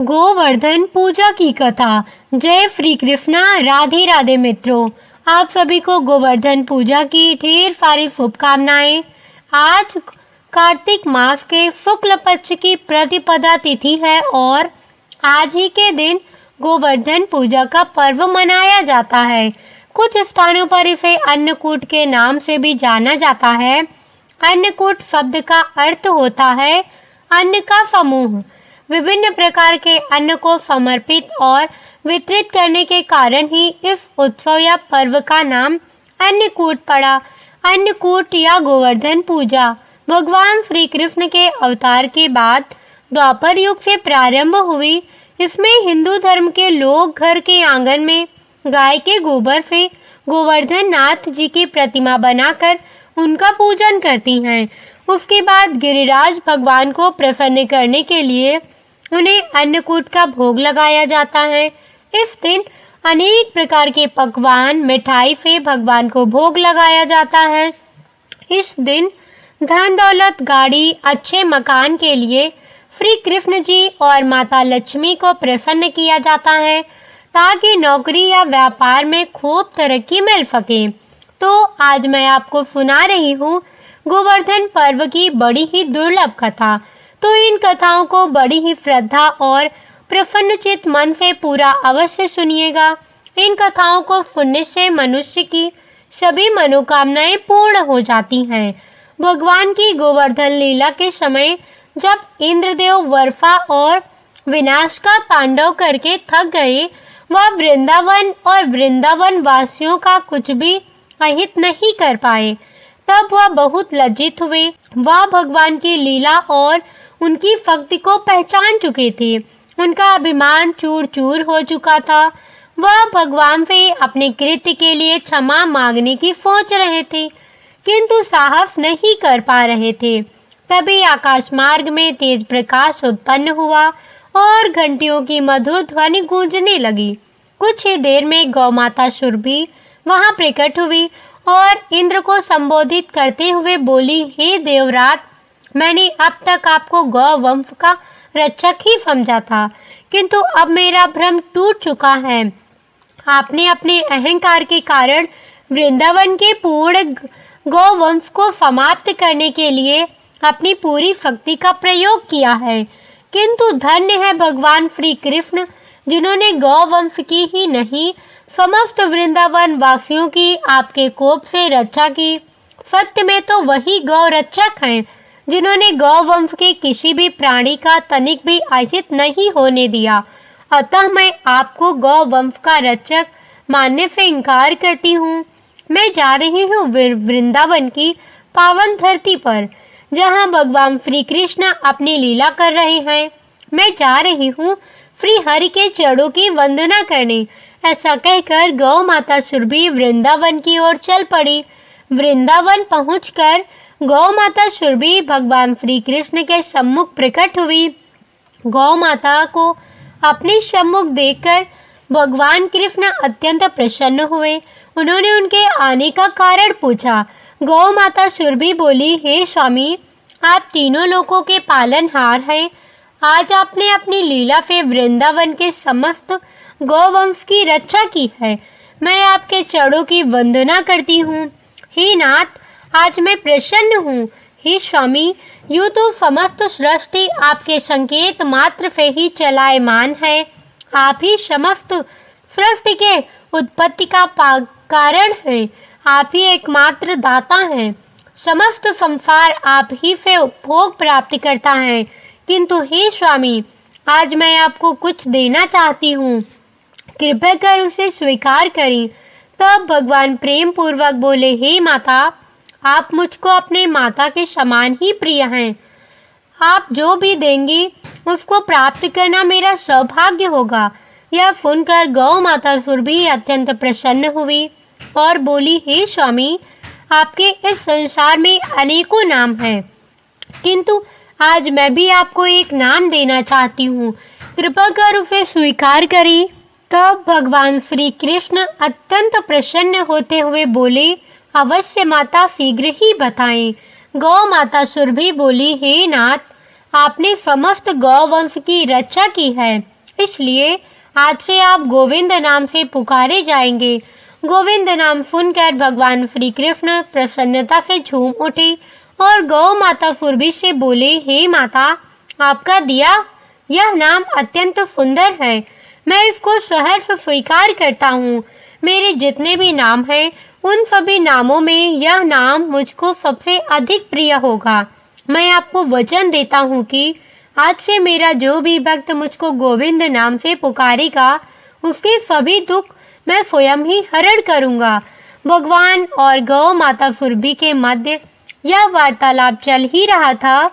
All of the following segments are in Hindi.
गोवर्धन पूजा की कथा। जय श्री कृष्णा। राधे राधे मित्रों, आप सभी को गोवर्धन पूजा की ढेर सारी शुभकामनाएं। आज कार्तिक मास के शुक्ल पक्ष की प्रतिपदा तिथि है और आज ही के दिन गोवर्धन पूजा का पर्व मनाया जाता है। कुछ स्थानों पर इसे अन्नकूट के नाम से भी जाना जाता है। अन्नकूट शब्द का अर्थ होता है अन्न का समूह। विभिन्न प्रकार के अन्न को समर्पित और वितरित करने के कारण ही इस उत्सव या पर्व का नाम अन्नकूट पड़ा। अन्नकूट या गोवर्धन पूजा भगवान श्री कृष्ण के अवतार के बाद द्वापर युग से प्रारंभ हुई। इसमें हिंदू धर्म के लोग घर के आंगन में गाय के गोबर से गोवर्धन नाथ जी की प्रतिमा बनाकर उनका पूजन करती हैं। उसके बाद गिरिराज भगवान को प्रसन्न करने के लिए उन्हें अन्नकूट का भोग लगाया जाता है। इस दिन अनेक प्रकार के पकवान मिठाई से भगवान को भोग लगाया जाता है। इस दिन धन दौलत गाड़ी अच्छे मकान के लिए श्री कृष्ण जी और माता लक्ष्मी को प्रसन्न किया जाता है ताकि नौकरी या व्यापार में खूब तरक्की मिल सके। तो आज मैं आपको सुना रही हूँ गोवर्धन पर्व की बड़ी ही दुर्लभ कथा। तो इन कथाओं को बड़ी ही श्रद्धा और प्रसन्नचित मन से पूरा अवश्य सुनिएगा। इन कथाओं को सुनने से मनुष्य की सभी मनोकामनाएं पूर्ण हो जाती हैं। भगवान की गोवर्धन लीला के समय जब इंद्रदेव वर्षा और विनाश का तांडव करके थक गए, वह वृंदावन और वृंदावन वासियों का कुछ भी अहित नहीं कर पाए। तब वह बहुत लज्जित हुए। वह भगवान की लीला और उनकी भक्ति को पहचान चुके थे। उनका अभिमान चूर चूर हो चुका था। वह भगवान से अपने कृत्य के लिए क्षमा मांगने की सोच रहे थे, किंतु साहस नहीं कर पा रहे थे। तभी आकाश मार्ग में तेज प्रकाश उत्पन्न हुआ और घंटियों की मधुर ध्वनि गूंजने लगी। कुछ ही देर में गौ माता सुरभि वहां प्रकट हुई और इंद्र को संबोधित करते हुए बोली, हे देवराज, मैंने अब तक आपको गौ वंश का रक्षक ही समझा था, किंतु अब मेरा भ्रम टूट चुका है। आपने अपने अहंकार के कारण वृंदावन के पूर्ण गौ वंश को समाप्त करने के लिए अपनी पूरी शक्ति का प्रयोग किया है, किंतु धन्य है भगवान श्री कृष्ण जिन्होंने गौ वंश की ही नहीं समस्त वृंदावन वासियों की आपके कोप से रक्षा की। सत्य में तो वही गौ रक्षक हैं जिन्होंने गौ वंश के किसी भी प्राणी का तनिक भी अहित नहीं होने दिया। अतः मैं आपको गौ वंश का रक्षक मानने से इनकार करती हूँ। मैं जा रही हूँ वृंदावन की पावन धरती पर, जहाँ भगवान श्री कृष्ण अपनी लीला कर रहे हैं। मैं जा रही हूँ श्री हरि के चरणों की वंदना करने। ऐसा कहकर गौ माता सुरभि वृंदावन की ओर चल पड़ी। वृंदावन पहुंचकर गौ माता सुरभि भगवान श्री कृष्ण के सम्मुख प्रकट हुई। गौ माता को अपने सम्मुख देखकर भगवान कृष्ण अत्यंत प्रसन्न हुए। उन्होंने उनके आने का कारण पूछा। गौ माता सुरभि बोली, हे स्वामी, आप तीनों लोकों के पालनहार हैं। आज आपने अपनी लीला से वृंदावन के समस्त गौवंश की रक्षा की है। मैं आपके चरणों की वंदना करती हूँ। हे नाथ, आज मैं प्रसन्न हूँ। हे स्वामी, यूँ तो समस्त सृष्टि आपके संकेत मात्र से ही चलायमान है। आप ही समस्त सृष्टि के उत्पत्ति का कारण है। आप ही एकमात्र दाता हैं। समस्त संसार आप ही से उपभोग प्राप्त करता है, किंतु हे स्वामी, आज मैं आपको कुछ देना चाहती हूँ, कृपया कर उसे स्वीकार करें। तब भगवान प्रेम पूर्वक बोले, हे माता, आप मुझको अपने माता के समान ही प्रिय हैं। आप जो भी देंगी उसको प्राप्त करना मेरा सौभाग्य होगा। यह सुनकर गौ माता सुरभि अत्यंत प्रसन्न हुई और बोली, हे स्वामी, आपके इस संसार में अनेकों नाम हैं, किंतु आज मैं भी आपको एक नाम देना चाहती हूँ, कृपा कर उसे स्वीकार करें। तब भगवान श्री कृष्ण अत्यंत प्रसन्न होते हुए बोले, अवश्य माता, शीघ्र ही बताएं। गौ माता सुरभि बोली, हे नाथ, आपने समस्त गौवंश की रक्षा की है, इसलिए आज से आप गोविंद नाम से पुकारे जाएंगे। गोविंद नाम सुनकर भगवान श्री कृष्ण प्रसन्नता से झूम उठे और गौ माता सुरभि से बोले, हे माता, आपका दिया यह नाम अत्यंत सुंदर है। मैं इसको सहर्ष स्वीकार करता हूँ। मेरे जितने भी नाम हैं, उन सभी नामों में यह नाम मुझको सबसे अधिक प्रिय होगा। मैं आपको वचन देता हूँ कि आज से मेरा जो भी भक्त मुझको गोविंद नाम से पुकारेगा, उसके सभी दुख मैं स्वयं ही हरण करूँगा। भगवान और गौ माता सुरभि के मध्य यह वार्तालाप चल ही रहा था,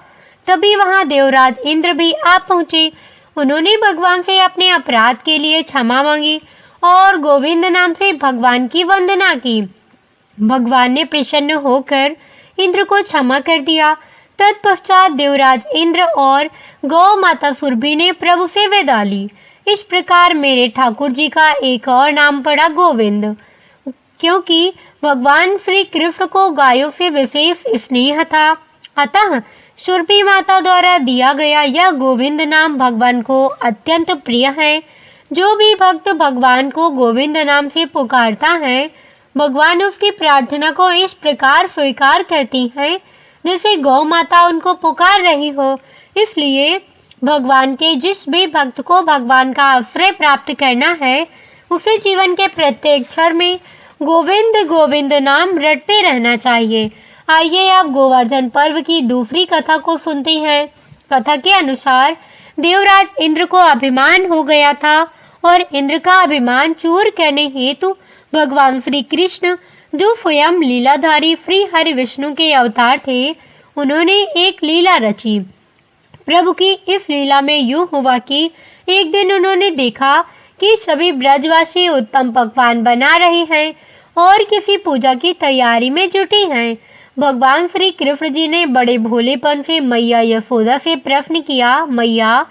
तभी वहां देवराज इंद्र भी आ पहुंचे। उन्होंने भगवान से अपने अपराध के लिए क्षमा मांगी और गोविंद नाम से भगवान की वंदना की। भगवान ने प्रसन्न होकर इंद्र को क्षमा कर दिया। तत्पश्चात देवराज इंद्र और गौ माता सुरभि ने प्रभु से विदा ली। इस प्रकार मेरे ठाकुर जी का एक और नाम पड़ा गोविंद, क्योंकि भगवान श्री कृष्ण को गायों से विशेष स्नेह था। अतः सुरभि माता द्वारा दिया गया यह गोविंद नाम भगवान को अत्यंत प्रिय है। जो भी भक्त भगवान को गोविंद नाम से पुकारता है, भगवान उसकी प्रार्थना को इस प्रकार स्वीकार करती हैं जैसे गौ माता उनको पुकार रही हो। इसलिए भगवान के जिस भी भक्त को भगवान का आश्रय प्राप्त करना है, उसे जीवन के प्रत्येक क्षण में गोविंद गोविंद नाम रटते रहना चाहिए। आइए अब गोवर्धन पर्व की दूसरी कथा को सुनते हैं। कथा के अनुसार देवराज इंद्र को अभिमान हो गया था और इंद्र का अभिमान चूर करने हेतु भगवान श्री कृष्ण, जो स्वयं लीलाधारी श्री हरि विष्णु के अवतार थे, उन्होंने एक लीला रची। प्रभु की इस लीला में यूं हुआ कि एक दिन उन्होंने देखा कि सभी ब्रजवासी उत्तम पकवान बना रहे हैं और किसी पूजा की तैयारी में जुटे हैं। भगवान श्री कृष्ण जी ने बड़े भोलेपन से मैया यशोदा से प्रश्न किया, मैया,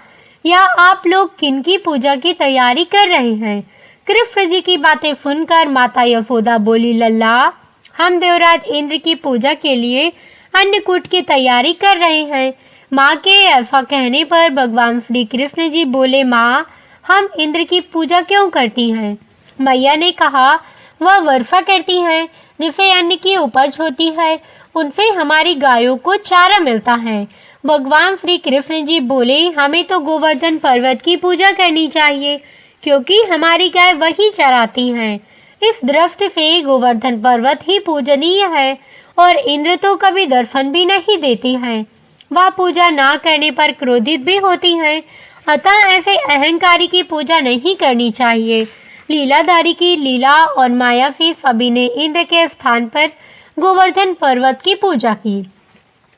या आप लोग किनकी पूजा की तैयारी कर रहे हैं? कृष्ण जी की बातें सुनकर माता यशोदा बोली, लल्ला, हम देवराज इंद्र की पूजा के लिए अन्नकूट की तैयारी कर रहे हैं। माँ के ऐसा कहने पर भगवान श्री कृष्ण जी बोले, माँ, हम इंद्र की पूजा क्यों करती हैं? मैया ने कहा, वह वर्षा करती हैं, जिससे अन्न की उपज होती है, उनसे हमारी गायों को चारा मिलता है। भगवान श्री कृष्ण जी बोले, हमें तो गोवर्धन पर्वत की पूजा करनी चाहिए, क्योंकि हमारी गाय वही चराती हैं। इस दृष्टि से गोवर्धन पर्वत ही पूजनीय है और इंद्र तो कभी दर्शन भी नहीं देती हैं। वह पूजा ना करने पर क्रोधित भी होती हैं। अतः ऐसे अहंकारी की पूजा नहीं करनी चाहिए। लीलाधारी की लीला और माया से सभी ने इंद्र के स्थान पर गोवर्धन पर्वत की पूजा की।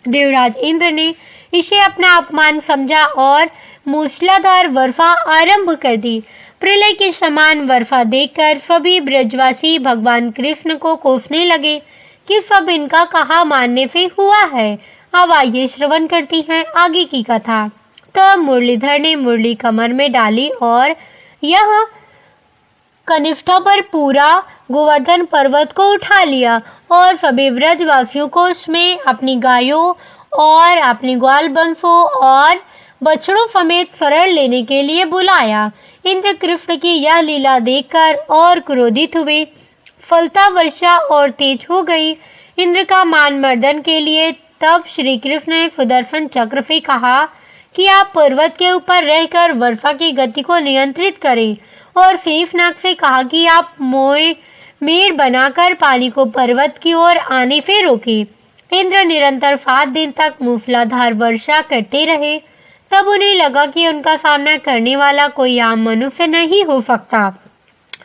देवराज इंद्र ने इसे अपना अपमान समझा और मूसलाधार वर्षा आरंभ कर दी। प्रलय के समान वर्षा देखकर सभी ब्रजवासी भगवान कृष्ण को कोसने लगे कि सब इनका कहा मानने से हुआ है। अब आइए श्रवण करती हैं आगे की कथा। तब मुरलीधर ने मुरली कमर में डाली और यह कनिष्ठा पर पूरा गोवर्धन पर्वत को उठा लिया और सभी ब्रजवासियों को उसमें अपनी गायों और अपनी ग्वाल बंसों और बछड़ों समेत शरण लेने के लिए बुलाया। इंद्र कृष्ण की यह लीला देखकर और क्रोधित हुए। फलता वर्षा और तेज हो गई। इंद्र का मान मर्दन के लिए तब श्री कृष्ण ने सुदर्शन चक्र से कहा कि आप पर्वत के ऊपर रहकर वर्षा की गति को नियंत्रित करें और शेषनाग से कहा कि आप मेड़ बनाकर पानी को पर्वत की ओर आने से रोकें। इंद्र निरंतर 7 दिन तक मूसलाधार वर्षा करते रहे। तब उन्हें लगा कि उनका सामना करने वाला कोई आम मनुष्य नहीं हो सकता।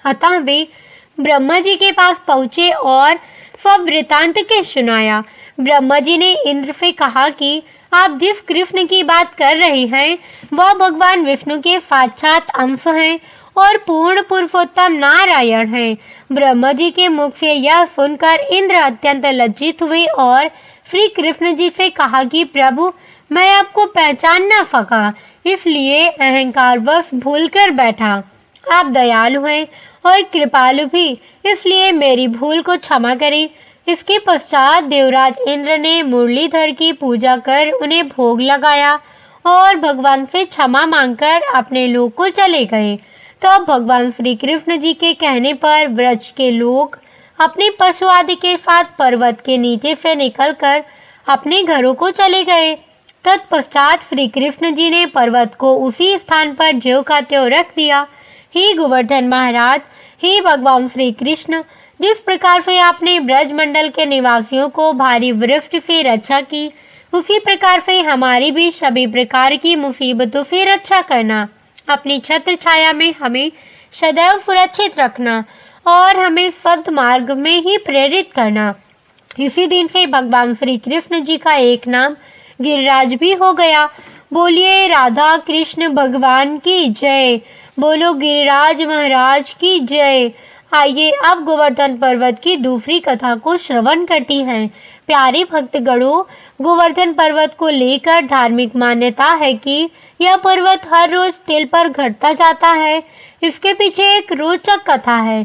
अतः वे ब्रह्मा जी के पास पहुँचे और सब वृतांत के सुनाया। ब्रह्मा जी ने इंद्र से कहा कि आप जिस कृष्ण की बात कर रहे हैं, वह भगवान विष्णु के साक्षात अंश हैं और पूर्ण पुरुषोत्तम नारायण हैं। ब्रह्मा जी के मुख से यह सुनकर इंद्र अत्यंत लज्जित हुए और श्री कृष्ण जी से कहा कि प्रभु, मैं आपको पहचान न सका, इसलिए अहंकारवश भूल कर बैठा। आप दयालु हैं और कृपालु भी, इसलिए मेरी भूल को क्षमा करें। इसके पश्चात देवराज इंद्र ने मुरलीधर की पूजा कर उन्हें भोग लगाया और भगवान से क्षमा मांगकर अपने लोक को चले गए। तब भगवान श्री कृष्ण जी के कहने पर ब्रज के लोग अपने पशु आदि के साथ पर्वत के नीचे से निकलकर अपने घरों को चले गए। तत्पश्चात श्री कृष्ण जी ने पर्वत को उसी स्थान पर ज्यों का त्यों रख दिया। हे गोवर्धन महाराज, हे भगवान श्री कृष्ण, जिस प्रकार से आपने ब्रज मंडल के निवासियों को भारी वृष्टि से रक्षा की, उसी प्रकार से हमारी भी सभी प्रकार की मुसीबतों से रक्षा करना। अपनी छत्र छाया में हमें सदैव सुरक्षित रखना और हमें सद मार्ग में ही प्रेरित करना। इसी दिन से भगवान श्री कृष्ण जी का एक नाम गिरिराज भी हो गया। बोलिए राधा कृष्ण भगवान की जय, बोलो गिरिराज महाराज की जय। आइए अब गोवर्धन पर्वत की दूसरी कथा को श्रवण करती हैं। प्यारे भक्तगणों, गोवर्धन पर्वत को लेकर धार्मिक मान्यता है कि यह पर्वत हर रोज तिल पर घटता जाता है। इसके पीछे एक रोचक कथा है।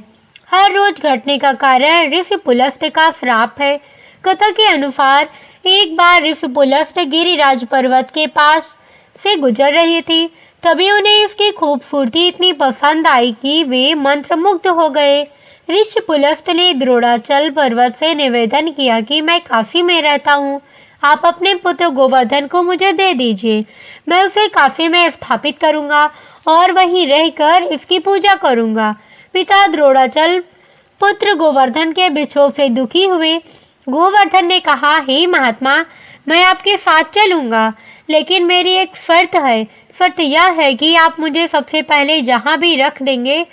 हर रोज घटने का कारण ऋषि पुलस्त का श्राप है। कथा के अनुसार एक बार ऋषि पुलस्त गिरिराज पर्वत के पास से गुजर रहे थे। तभी उन्हें इसकी खूबसूरती इतनी पसंद आई कि वे मंत्रमुग्ध हो गए। ऋषि पुलस्त ने द्रोणाचल पर्वत से निवेदन किया कि मैं काशी में रहता हूँ, आप अपने पुत्र गोवर्धन को मुझे दे दीजिए। मैं उसे काशी में स्थापित करूँगा और वहीं रहकर इसकी पूजा करूँगा। पिता द्रोणाचल पुत्र गोवर्धन के बिछोह से दुखी हुए। गोवर्धन ने कहा, हे महात्मा, मैं आपके साथ चलूँगा, लेकिन मेरी एक शर्त है। शर्त यह है कि आप मुझे सबसे पहले जहाँ भी रख देंगे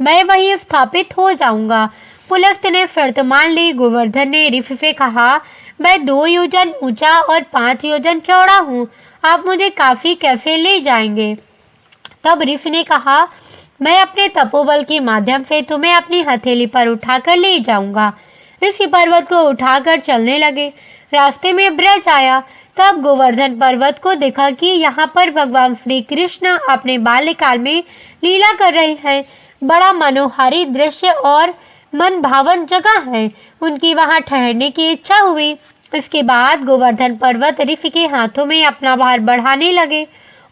मैं वहीं स्थापित हो जाऊँगा। पुलस्त ने शर्त मान ली। गोवर्धन ने ऋषि से कहा, मैं 2 योजन ऊंचा और 5 योजन चौड़ा हूँ, आप मुझे काशी कैसे ले जाएंगे? तब ऋषि ने कहा, मैं अपने तपोबल के माध्यम से तुम्हें अपनी हथेली पर उठाकर ले जाऊंगा। ऋषि पर्वत को उठाकर चलने लगे। रास्ते में ब्रज आया। तब गोवर्धन पर्वत को देखा कि यहाँ पर भगवान श्री कृष्ण अपने बाल्यकाल में लीला कर रहे हैं। बड़ा मनोहारी दृश्य और मन भावन जगह है। उनकी वहाँ ठहरने की इच्छा हुई। इसके बाद गोवर्धन पर्वत ऋषि के हाथों में अपना भार बढ़ाने लगे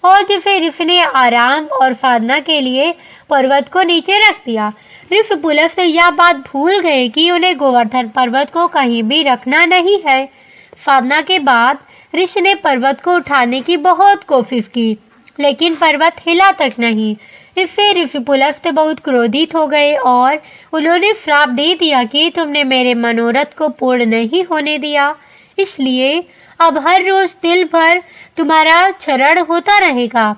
और जिसे ऋषि ने आराम और साधना के लिए पर्वत को नीचे रख दिया। ऋषि पुलस्त यह बात भूल गए कि उन्हें गोवर्धन पर्वत को कहीं भी रखना नहीं है। साधना के बाद ऋषि ने पर्वत को उठाने की बहुत कोशिश की, लेकिन पर्वत हिला तक नहीं। इससे ऋषि पुलस्त बहुत क्रोधित हो गए और उन्होंने श्राप दे दिया कि तुमने मेरे मनोरथ को पूर्ण नहीं होने दिया, इसलिए अब हर रोज तिल भर तुम्हारा क्षरण होता रहेगा।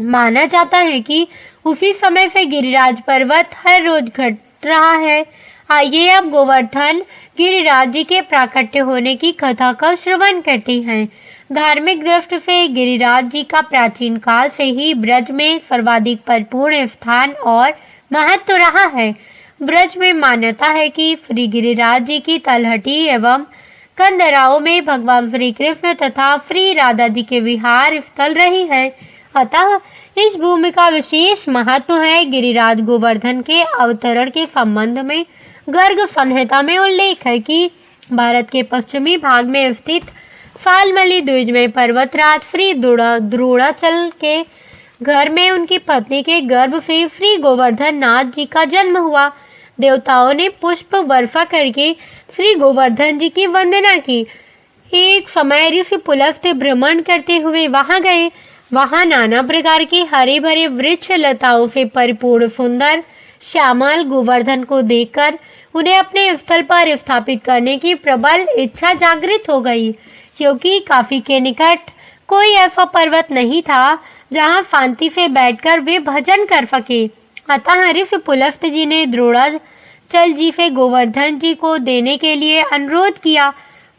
माना जाता है कि उसी समय से गिरिराज पर्वत हर रोज घट रहा है। आइए अब गोवर्धन गिरिराज जी के प्राकट्य होने की कथा का श्रवण करते हैं। धार्मिक दृष्टि से गिरिराज जी का प्राचीन काल से ही ब्रज में सर्वाधिक परिपूर्ण स्थान और महत्व रहा है। ब्रज में मान्यता है कि श्री गिरिराज जी की तलहटी एवं कंदराओं में भगवान श्री कृष्ण तथा श्री राधा जी के विहार स्थल रही है। अतः इस भूमि का विशेष महत्व है। गिरिराज गोवर्धन के अवतरण के संबंध में गर्ग संहिता में उल्लेख है कि भारत के पश्चिमी भाग में स्थित सालमली द्विज में पर्वतराज श्री द्रोणाचल के घर में उनकी पत्नी के गर्भ से श्री गोवर्धन नाथ जी का जन्म हुआ। देवताओं ने पुष्प वर्षा करके श्री गोवर्धन जी की वंदना की। एक समय ऋषि पुलस्त भ्रमण करते हुए वहां गए। वहां नाना प्रकार के हरे भरे वृक्ष लताओं से परिपूर्ण सुंदर श्यामल गोवर्धन को देखकर उन्हें अपने स्थल पर स्थापित करने की प्रबल इच्छा जागृत हो गई, क्योंकि काशी के निकट कोई ऐसा पर्वत नहीं था जहां शांति से बैठकर वे भजन कर सके। अतः ऋषि पुलस्त जी ने द्रोणाचल जी से गोवर्धन जी को देने के लिए अनुरोध किया।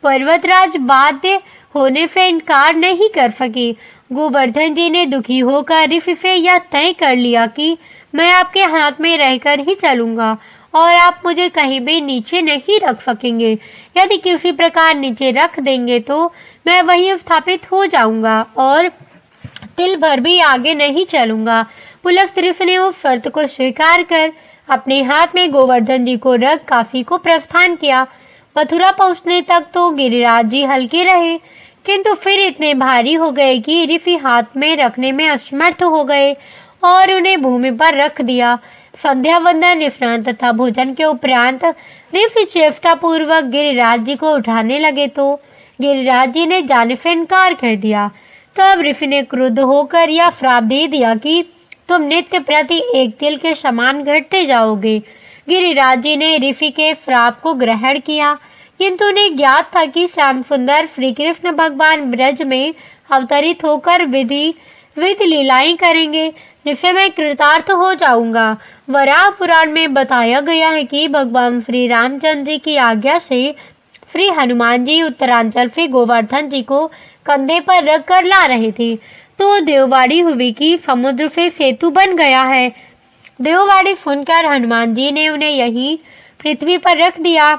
पर्वतराज बाध्य होने से इनकार नहीं कर सके। गोवर्धन जी ने दुखी होकर ऋषि से यह तय कर लिया कि मैं आपके हाथ में रहकर ही चलूंगा और आप मुझे कहीं भी नीचे नहीं रख सकेंगे। यदि किसी प्रकार नीचे रख देंगे तो मैं वहीं स्थापित हो जाऊंगा और तिल भर भी आगे नहीं चलूंगा। पुलस्त ऋषि ने उस शर्त को स्वीकार कर अपने हाथ में गोवर्धन जी को रख काशी को प्रस्थान किया। मथुरा पहुंचने तक तो गिरिराज जी हल्के रहे, किंतु फिर इतने भारी हो गए कि रिफी हाथ में रखने में असमर्थ हो गए और उन्हें भूमि पर रख दिया। संध्या वंदन, स्नान तथा भोजन के उपरांत रिफी चेष्टा पूर्वक गिरिराज जी को उठाने लगे तो गिरिराज जी ने जाने से इनकार कर दिया। तब रिफी ने क्रुद्ध होकर यह श्राप दे दिया कि तुम नित्य प्रति एक तिल के समान घटते जाओगे। गिरिराज जी ने रिफी के श्राप को ग्रहण किया, किंतु उन्हें ज्ञात था कि श्याम सुंदर श्री कृष्ण भगवान ब्रज में अवतरित होकर विविध लीलाएं करेंगे, जिससे मैं कृतार्थ हो जाऊंगा। वराह पुराण में बताया गया है कि भगवान श्री रामचंद्र जी की आज्ञा से श्री हनुमान जी उत्तरांचल से गोवर्धन जी को कंधे पर रख कर ला रहे थे तो देववाड़ी हुई कि समुद्र से सेतु बन गया है। देववाड़ी सुनकर हनुमान जी ने उन्हें यहीं पृथ्वी पर रख दिया।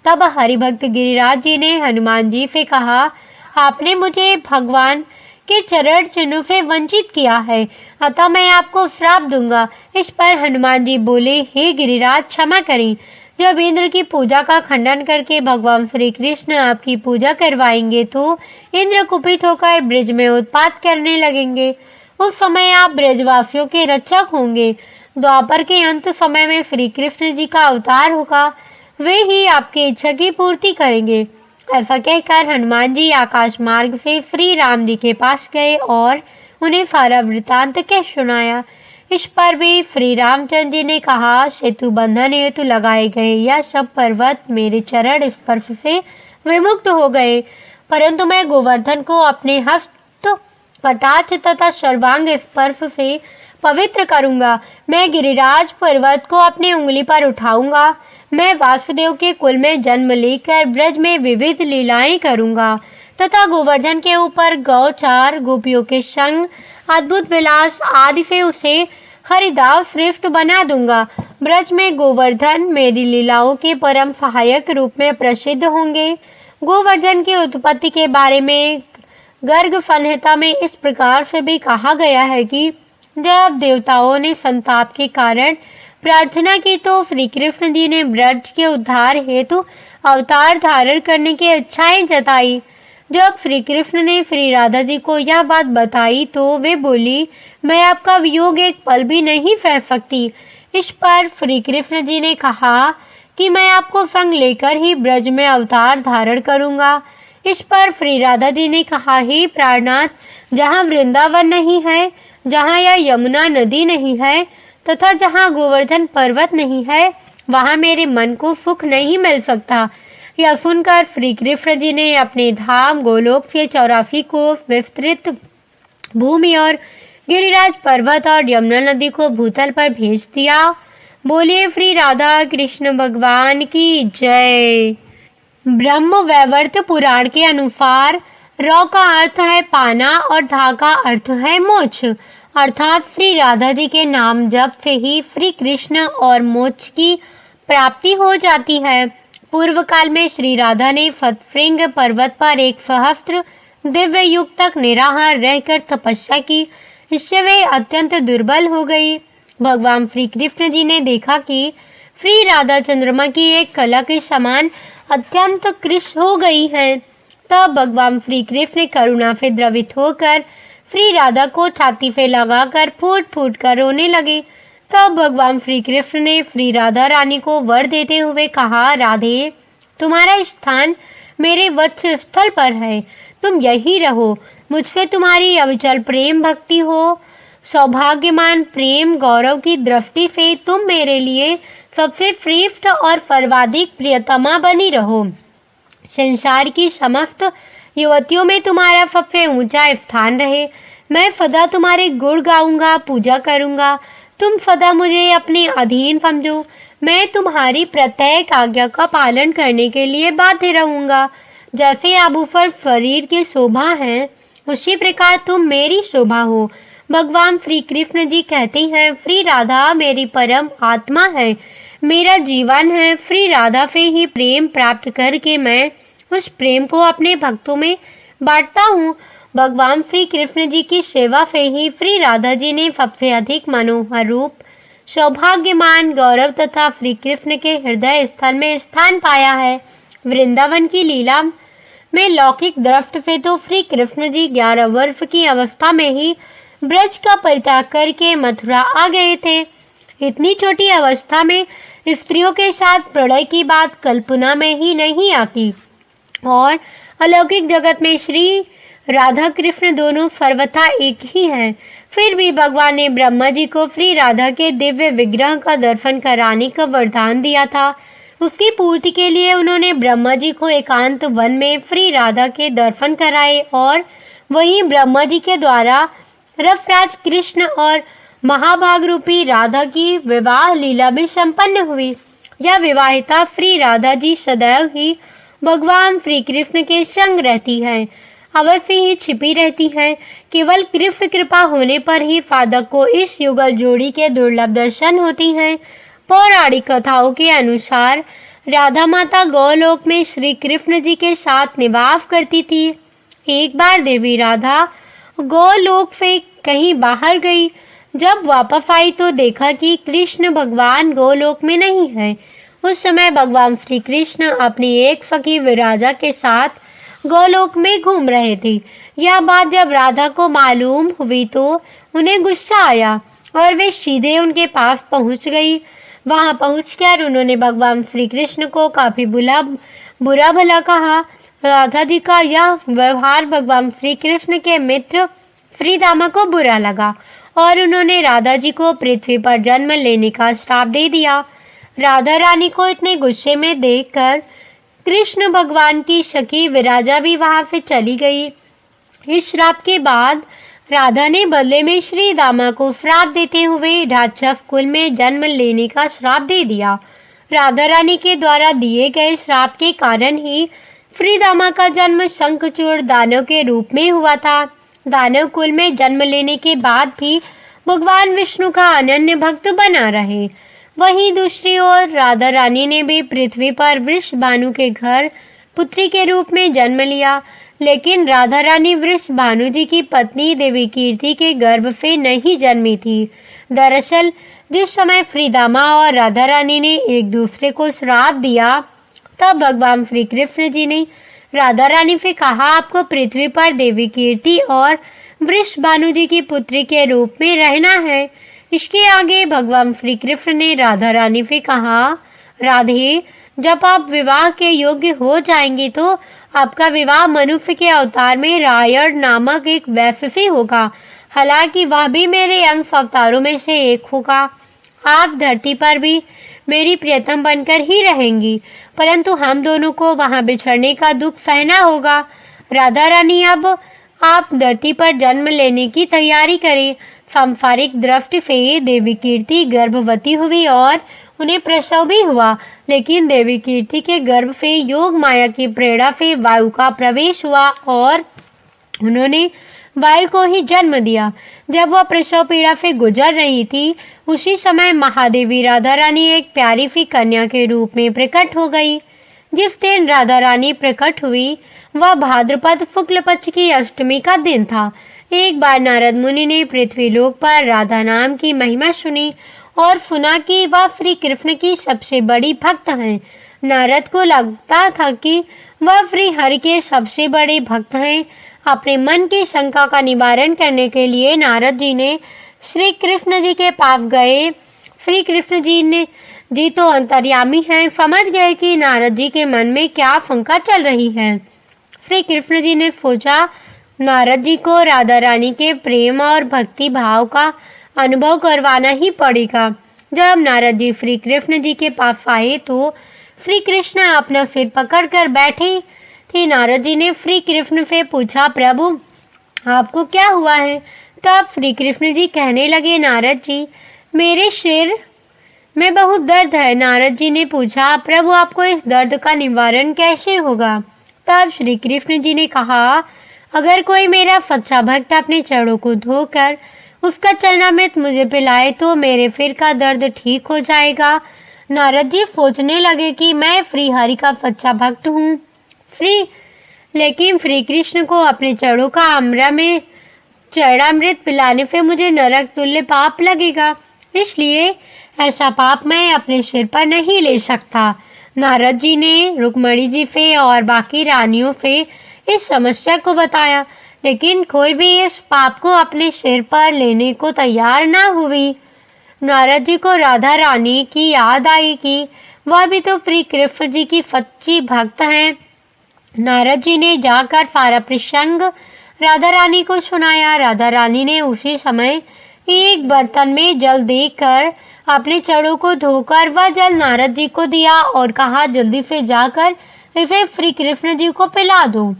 तब हरिभक्त गिरिराज जी ने हनुमान जी से कहा, आपने मुझे भगवान के चरण चिन्हों से वंचित किया है, अतः मैं आपको श्राप दूंगा। इस पर हनुमान जी बोले, हे गिरिराज क्षमा करें। जब इंद्र की पूजा का खंडन करके भगवान श्री कृष्ण आपकी पूजा करवाएंगे तो इंद्र कुपित होकर ब्रज में उत्पात करने लगेंगे। उस समय आप ब्रजवासियों के रक्षक होंगे। द्वापर के अंत समय में श्री कृष्ण जी का अवतार होगा, वे ही आपकी इच्छा की पूर्ति करेंगे। ऐसा कहकर हनुमान जी आकाश मार्ग से श्री राम जी के पास गए और उन्हें सारा वृतांत कह सुनाया। इस पर भी श्री रामचंद्र जी ने कहा, सेतु बंधन हेतु लगाए गए यह सब पर्वत मेरे चरण स्पर्श से विमुक्त हो गए, परंतु मैं गोवर्धन को अपने हस्त कटाक्ष तथा सर्वांग स्पर्श से पवित्र करूंगा। मैं गिरिराज पर्वत को अपनी उंगली पर उठाऊंगा। मैं वासुदेव के कुल में जन्म लेकर ब्रज में विविध लीलाएं करूंगा तथा गोवर्धन के ऊपर गौचार गोपियों के संग अद्भुत विलास आदि से उसे हरिदास श्रेष्ठ बना दूंगा। ब्रज में गोवर्धन मेरी लीलाओं के परम सहायक रूप में प्रसिद्ध होंगे। गोवर्धन की उत्पत्ति के बारे में गर्ग संहिता में इस प्रकार से भी कहा गया है कि जब देवताओं ने संताप के कारण प्रार्थना की तो श्री कृष्ण जी ने ब्रज के उद्धार हेतु अवतार धारण करने की इच्छाएं जताई। जब श्री कृष्ण ने श्री राधा जी को यह बात बताई तो वे बोली, मैं आपका वियोग एक पल भी नहीं सह सकती। इस पर श्री कृष्ण जी ने कहा कि मैं आपको संग लेकर ही ब्रज में अवतार धारण करूंगा। इस पर श्री राधा जी ने कहा, हे प्राणनाथ, जहाँ वृंदावन नहीं है, जहाँ यह यमुना नदी नहीं है तथा जहाँ गोवर्धन पर्वत नहीं है, वहाँ मेरे मन को सुख नहीं मिल सकता। यह सुनकर श्री कृष्ण जी ने अपने धाम गोलोक से 84 को विस्तृत भूमि और गिरिराज पर्वत और यमुना नदी को भूतल पर भेज दिया। बोलिए श्री राधा कृष्ण भगवान की जय। ब्रह्म वैवर्त पुराण के अनुसार रौ का अर्थ है पाना और धा का अर्थ है मोक्ष, अर्थात श्री राधा जी के नाम जप से ही श्री कृष्ण और मोक्ष की प्राप्ति हो जाती है। पूर्व काल में श्री राधा ने फतफृंग पर्वत पर 1 सहस्त्र दिव्य युग तक निराहार रहकर तपस्या की, इससे वे अत्यंत दुर्बल हो गई। भगवान श्री कृष्ण जी ने देखा कि श्री राधा चंद्रमा की एक कला के समान अत्यंत कृश हो गई है। तब भगवान श्री कृष्ण करुणा से द्रवित होकर श्री राधा को छाती से लगाकर फूट फूट कर रोने लगे। तब भगवान श्री कृष्ण ने श्री राधा रानी को वर देते हुए कहा, राधे, तुम्हारा स्थान मेरे वत्स स्थल पर है, तुम यही रहो। मुझसे तुम्हारी अविचल प्रेम भक्ति हो, सौभाग्यमान प्रेम गौरव की दृष्टि से तुम मेरे लिए सबसे श्रेष्ठ और सर्वाधिक प्रियतमा बनी रहो। संसार की समस्त युवतियों में तुम्हारा सबसे ऊंचा स्थान रहे। मैं सदा तुम्हारे गुण गाऊंगा, पूजा करूंगा। तुम सदा मुझे अपने अधीन समझो। मैं तुम्हारी प्रत्येक आज्ञा का पालन करने के लिए बाध्य रहूंगा। जैसे आभूषण शरीर की शोभा है, उसी प्रकार तुम मेरी शोभा हो। भगवान श्री कृष्ण जी कहते हैं, श्री राधा मेरी परम आत्मा है, मेरा जीवन है। श्री राधा से ही प्रेम प्राप्त करके मैं उस प्रेम को अपने भक्तों में बांटता हूँ। भगवान श्री कृष्ण जी की सेवा से ही श्री राधा जी ने सबसे अधिक मनोहर रूप, सौभाग्यमान गौरव तथा श्री कृष्ण के हृदय स्थल में स्थान पाया है। वृंदावन की लीला में लौकिक दृष्टि से तो श्री कृष्ण जी 11 वर्ष की अवस्था में ही ब्रज का परित्याग करके मथुरा आ गए थे। इतनी छोटी अवस्था में स्त्रियों के साथ प्रणय की बात कल्पना में ही नहीं आती और अलौकिक जगत में श्री राधा कृष्ण दोनों सर्वथा एक ही हैं। फिर भी भगवान ने ब्रह्मा जी को श्री राधा के दिव्य विग्रह का दर्शन कराने का वरदान दिया था। उसकी पूर्ति के लिए उन्होंने ब्रह्मा जी को एकांत वन में श्री राधा के दर्शन कराए और वहीं ब्रह्मा जी के द्वारा रसराज कृष्ण और महाभाग रूपी राधा की विवाह लीला भी संपन्न हुई। यह विवाहिता श्री राधा जी सदैव ही भगवान श्री कृष्ण के संग रहती है, अवश्य ही छिपी रहती है। केवल कृष्ण कृपा होने पर ही साधक को इस युगल जोड़ी के दुर्लभ दर्शन होती हैं। पौराणिक कथाओं के अनुसार राधा माता गौलोक में श्री कृष्ण जी के साथ निवास करती थी। एक बार देवी राधा गौलोक से कहीं बाहर गई। जब वापस आई तो देखा कि कृष्ण भगवान गौलोक में नहीं है। उस समय भगवान श्री कृष्ण अपनी एक सखी विराजा के साथ गौलोक में घूम रहे थे। यह बात जब राधा को मालूम हुई तो उन्हें गुस्सा आया और वे सीधे उनके पास पहुंच गई। वहां पहुंचकर उन्होंने भगवान श्री कृष्ण को काफी बुरा भला कहा। राधा जी का यह व्यवहार भगवान श्री कृष्ण के मित्र श्री दामा को बुरा लगा और उन्होंने राधा जी को पृथ्वी पर जन्म लेने का श्राप दे दिया। राधा रानी को इतने गुस्से में देखकर कृष्ण भगवान की सखी विराजा भी वहां से चली गई। इस श्राप के बाद राधा ने बदले में श्री दामा को श्राप देते हुए राक्षस कुल में जन्म लेने का श्राप दे दिया। राधा रानी के द्वारा दिए गए श्राप के कारण ही श्री दामा का जन्म शंखचूड़ दानव के रूप में हुआ था। दानव कुल में जन्म लेने के बाद भी भगवान विष्णु का अनन्य भक्त बना रहे। वहीं दूसरी ओर राधा रानी ने भी पृथ्वी पर वृषभानु के घर पुत्री के रूप में जन्म लिया, लेकिन राधा रानी वृषभानु जी की पत्नी देवी कीर्ति के गर्भ से नहीं जन्मी थी। दरअसल जिस समय श्री दामा और राधा रानी ने एक दूसरे को श्राप दिया तब भगवान श्री कृष्ण जी ने राधा रानी से कहा, आपको पृथ्वी पर देवी कीर्ति और वृषभानु जी की पुत्री के रूप में रहना है। इसके आगे भगवान श्री कृष्ण ने राधा रानी से कहा, राधे, जब आप विवाह के योग्य हो जाएंगे तो आपका विवाह मनुष्य के अवतार में रायण नामक एक वैश्य से होगा। हालांकि वह भी मेरे अंश अवतारों में से एक होगा। आप धरती पर भी मेरी प्रियतम बनकर ही रहेंगी, परंतु हम दोनों को वहां बिछड़ने का दुख सहना होगा। राधा रानी, अब आप धरती पर जन्म लेने की तैयारी करें। सांसारिक दृष्टि से देवी कीर्ति गर्भवती हुई और उन्हें प्रसव भी हुआ, लेकिन देवी कीर्ति के गर्भ से योग माया की प्रेरणा से वायु का प्रवेश हुआ और उन्होंने वायु को ही जन्म दिया। जब वह प्रसव पीड़ा से गुजर रही थी, उसी समय महादेवी राधा रानी एक प्यारी सी कन्या के रूप में प्रकट हो गई। जिस दिन राधा रानी प्रकट हुई वह भाद्रपद शुक्ल पक्ष की अष्टमी का दिन था। एक बार नारद मुनि ने पृथ्वी लोक पर राधा नाम की महिमा सुनी और सुना कि वह श्री कृष्ण की सबसे बड़ी भक्त हैं। नारद को लगता था कि वह श्री हरि के सबसे बड़े भक्त हैं। अपने मन की शंका का निवारण करने के लिए नारद जी ने श्री कृष्ण जी के पास गए। श्री कृष्ण जी तो अंतर्यामी हैं, समझ गए कि नारद जी के मन में क्या शंका चल रही है। श्री कृष्ण जी ने सोचा, नारद जी को राधा रानी के प्रेम और भक्ति भाव का अनुभव करवाना ही पड़ेगा। जब नारद जी श्री कृष्ण जी के पास आए तो श्री कृष्ण अपना सिर पकड़कर बैठे थे। नारद जी ने श्री कृष्ण से पूछा, प्रभु आपको क्या हुआ है? तब श्री कृष्ण जी कहने लगे, नारद जी मेरे सिर में बहुत दर्द है। नारद जी ने पूछा, प्रभु आपको इस दर्द का निवारण कैसे होगा? तब श्री कृष्ण जी ने कहा, अगर कोई मेरा सच्चा भक्त अपने चरणों को धोकर उसका चरणामृत मुझे पिलाए तो मेरे सिर का दर्द ठीक हो जाएगा। नारद जी सोचने लगे कि मैं श्री हरि का सच्चा भक्त हूँ, लेकिन श्री कृष्ण को अपने चरणों का चरणामृत पिलाने से मुझे नरक तुल्य पाप लगेगा, इसलिए ऐसा पाप मैं अपने सिर पर नहीं ले सकता। नारद जी ने रुक्मणी जी से और बाकी रानियों से इस समस्या को बताया, लेकिन कोई भी इस पाप को अपने सिर पर लेने को तैयार ना हुई। नारद जी को राधा रानी की याद आई कि वह भी तो श्री कृष्ण जी की सच्ची भक्त हैं। नारद जी ने जाकर सारा प्रसंग राधा रानी को सुनाया। राधा रानी ने उसी समय एक बर्तन में जल देकर अपने चरणों को धोकर वह जल नारद जी को दिया और कहा, जल्दी से जाकर इसे श्री कृष्ण जी को पिला दो।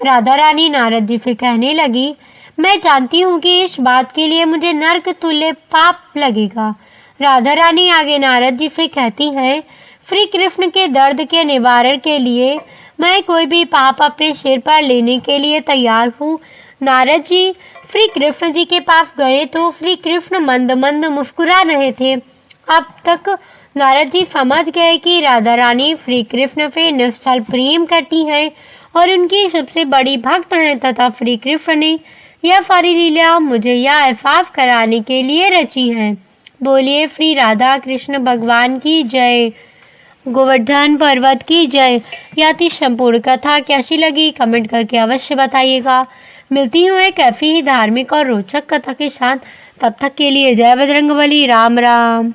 राधा रानी नारद जी से कहने लगी, मैं जानती हूँ कि इस बात के लिए मुझे नरक तुल्य पाप लगेगा। राधा रानी आगे नारद जी से कहती है, श्री कृष्ण के दर्द के निवारण के लिए मैं कोई भी पाप अपने सिर पर लेने के लिए तैयार हूँ। नारद जी श्री कृष्ण जी के पास गए तो श्री कृष्ण मंद मंद मुस्कुरा रहे थे। अब तक नारद जी समझ गए कि राधा रानी श्री कृष्ण से निश्चल प्रेम करती हैं और उनकी सबसे बड़ी भक्त हैं तथा श्री कृष्ण ने यह सारी लीला मुझे यह एहसास कराने के लिए रची है। बोलिए श्री राधा कृष्ण भगवान की जय। गोवर्धन पर्वत की जय। यह थी संपूर्ण कथा। कैसी लगी कमेंट करके अवश्य बताइएगा। मिलती हूँ एक ऐसी ही धार्मिक और रोचक कथा के साथ। तब तक के लिए जय बजरंगबली। राम राम।